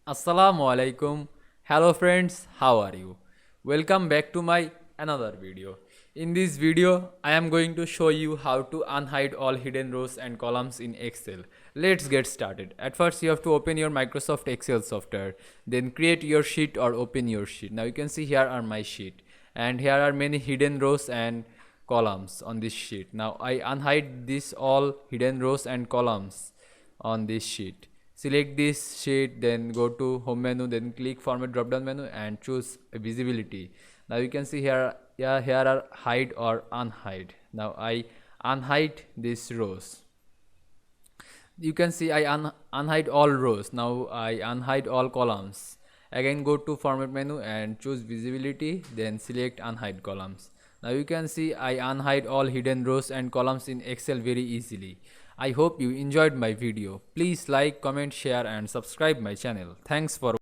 Assalamu Walaikum. Hello friends, how are you? Welcome back to my another video. In this video, I am going to show you how to unhide all hidden rows and columns in Excel. Let's get started. At first, you have to open your Microsoft Excel software. Then create your sheet or open your sheet. Now you can see here are my sheet. And here are many hidden rows and columns on this sheet. Now I unhide this all hidden rows and columns on this sheet. Select this sheet, then go to home menu, then click format drop down menu and choose visibility. Now you can see here, here are hide or unhide. Now I unhide these rows. You can see I unhide all rows. Now I unhide all columns. Again go to format menu and choose visibility, then select unhide columns. Now you can see I unhide all hidden rows and columns in Excel very easily. I hope you enjoyed my video. Please like, comment, share and subscribe my channel. Thanks for